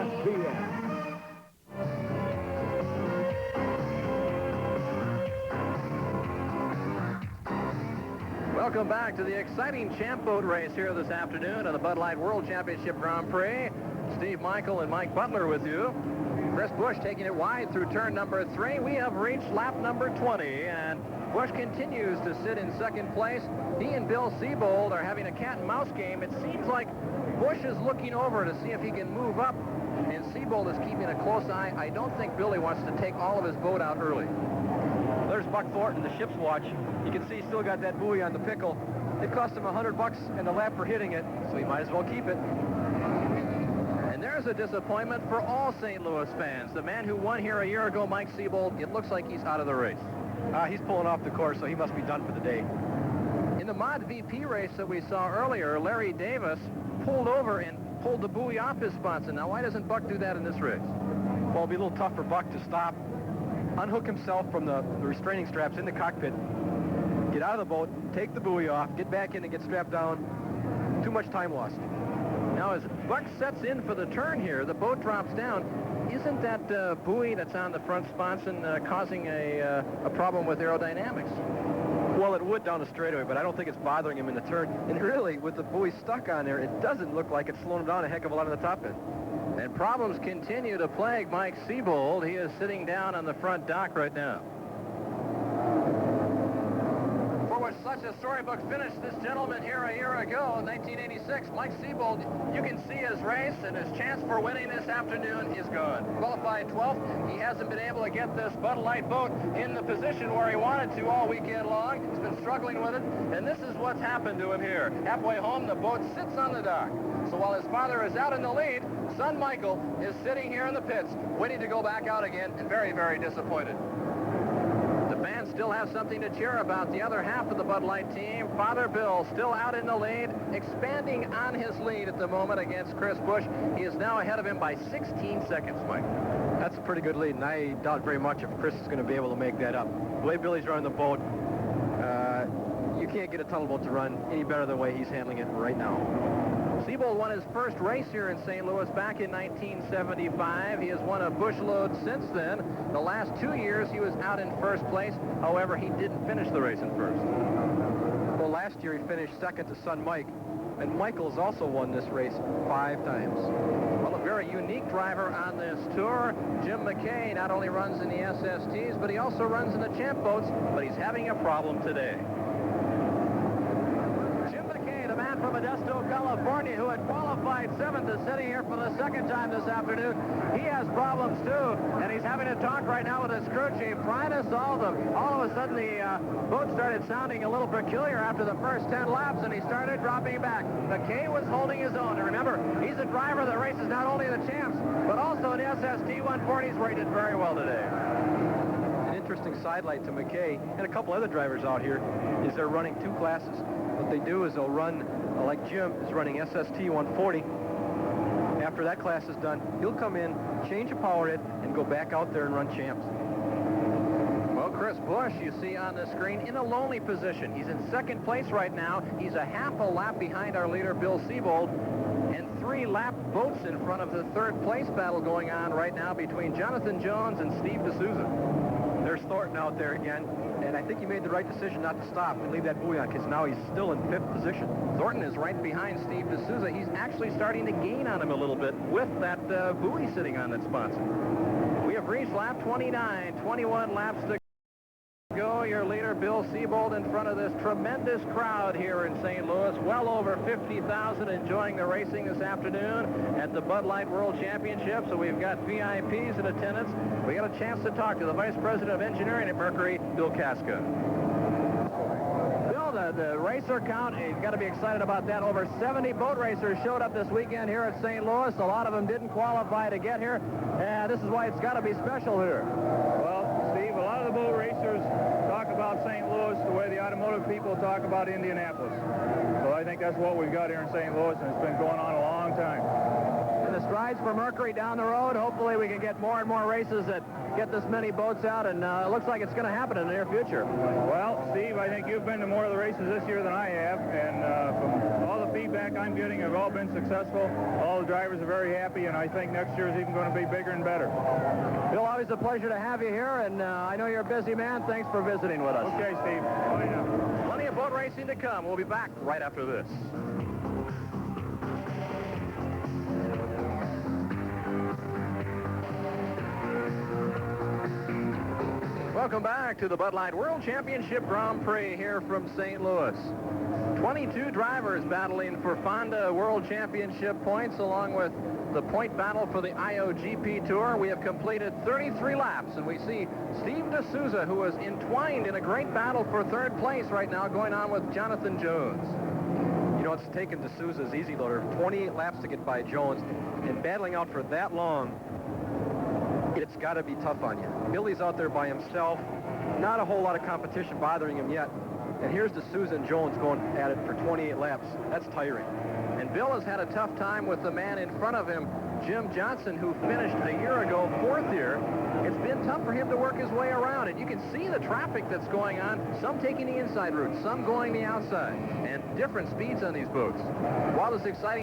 ESPN. Welcome back to the exciting champ boat race here this afternoon on the Bud Light World Championship Grand Prix. Steve Michael and Mike Butler with you. Chris Busch taking it wide through turn number 3. We have reached lap number 20, and Busch continues to sit in second place. He and Bill Siebold are having a cat-and-mouse game. It seems like Busch is looking over to see if he can move up, and Siebold is keeping a close eye. I don't think Billy wants to take all of his boat out early. There's Buck Thornton, the ship's watch. You can see he's still got that buoy on the pickle. It cost him $100 and a lap for hitting it, so he might as well keep it. And there's a disappointment for all St. Louis fans. The man who won here a year ago, Mike Siebold, it looks like he's out of the race. He's pulling off the course, so he must be done for the day. In the Mod VP race that we saw earlier, Larry Davis pulled over and pulled the buoy off his sponson. Now, why doesn't Buck do that in this race? Well, it'll be a little tough for Buck to stop, unhook himself from the restraining straps in the cockpit, get out of the boat, take the buoy off, get back in and get strapped down. Too much time lost. Now, as Buck sets in for the turn here, the boat drops down. Isn't that buoy that's on the front sponson causing a problem with aerodynamics? Well, it would down the straightaway, but I don't think it's bothering him in the turn. And really, with the buoy stuck on there, it doesn't look like it's slowing him down a heck of a lot on the top end. And problems continue to plague Mike Siebold. He is sitting down on the front dock right now. For which such a storybook finish, this gentleman here a year ago, 1986, Mike Siebold, you can see his race, and his chance for winning this afternoon is gone. Qualified 12th, he hasn't been able to get this Bud Light boat in the position where he wanted to all weekend long. He's been struggling with it, and this is what's happened to him here. Halfway home, the boat sits on the dock. So while his father is out in the lead, son Michael is sitting here in the pits, waiting to go back out again, and very, very disappointed. The fans still have something to cheer about. The other half of the Bud Light team, Father Bill, still out in the lead, expanding on his lead at the moment against Chris Busch. He is now ahead of him by 16 seconds, Mike. That's a pretty good lead, and I doubt very much if Chris is going to be able to make that up. The way Billy's running the boat, you can't get a tunnel boat to run any better than the way he's handling it right now. Siebold won his first race here in St. Louis back in 1975. He has won a bush load since then. The last 2 years he was out in first place. However, he didn't finish the race in first. Well, last year he finished second to son Mike, and Michael's also won this race 5 times. Well, a very unique driver on this tour. Jim McKay not only runs in the SSTs, but he also runs in the champ boats, but he's having a problem today. The man from Modesto, California, who had qualified 7th, is sitting here for the second time this afternoon. He has problems too, and he's having a talk right now with his crew chief, trying to solve them. All of a sudden, the boat started sounding a little peculiar after the first 10 laps, and he started dropping back. McKay was holding his own. And remember, he's a driver that races not only the champs, but also in SST 140s, where he did very well today. An interesting sidelight to McKay and a couple other drivers out here is they're running 2 classes. What they do is they'll run, like Jim is running SST 140. After that class is done, he'll come in, change a power head, and go back out there and run champs. Well, Chris Busch, you see on the screen, in a lonely position. He's in second place right now. He's a half a lap behind our leader, Bill Siebold, and 3 lap boats in front of the third place battle going on right now between Jonathan Jones and Steve D'Souza. There's Thornton out there again, and I think he made the right decision not to stop and leave that buoy on, because now he's still in 5th position. Thornton is right behind Steve D'Souza. He's actually starting to gain on him a little bit with that buoy sitting on that sponsor. We have reached lap 29, 21 laps to go. Your leader, Bill Siebold, in front of this tremendous crowd here in St. Louis. Well over 50,000 enjoying the racing this afternoon at the Bud Light World Championship. So we've got VIPs in attendance. We got a chance to talk to the Vice President of Engineering at Mercury, Bill Casca. Bill, the racer count, you've got to be excited about that. Over 70 boat racers showed up this weekend here at St. Louis. A lot of them didn't qualify to get here, and this is why it's got to be special here. Well, Steve, a lot of the boat racers talk about St. Louis the way the automotive people talk about Indianapolis. So I think that's what we've got here in St. Louis, and it's been going on a long time. And the stride rides for Mercury down the road. Hopefully we can get more and more races that get this many boats out, and it looks like it's going to happen in the near future. Well, Steve, I think you've been to more of the races this year than I have, and from all the feedback I'm getting, have all been successful. All the drivers are very happy, and I think next year is even going to be bigger and better. Bill, always a pleasure to have you here, and I know you're a busy man. Thanks for visiting with us. Okay, Steve. Bye now. Plenty of boat racing to come. We'll be back right after this. Welcome back to the Bud Light World Championship Grand Prix here from St. Louis. 22 drivers battling for Fonda World Championship points, along with the point battle for the IOGP Tour. We have completed 33 laps, and we see Steve D'Souza, who is entwined in a great battle for third place right now, going on with Jonathan Jones. You know, it's taken D'Souza's easy loader 28 laps to get by Jones, and battling out for that long, it's got to be tough on you. Billy's out there by himself, not a whole lot of competition bothering him yet, and here's D'Souza and Jones going at it for 28 laps. That's tiring. And Bill has had a tough time with the man in front of him, Jim Johnson, who finished a year ago fourth here. It's been tough for him to work his way around, and you can see the traffic that's going on, some taking the inside route, some going the outside, and different speeds on these boats. While this exciting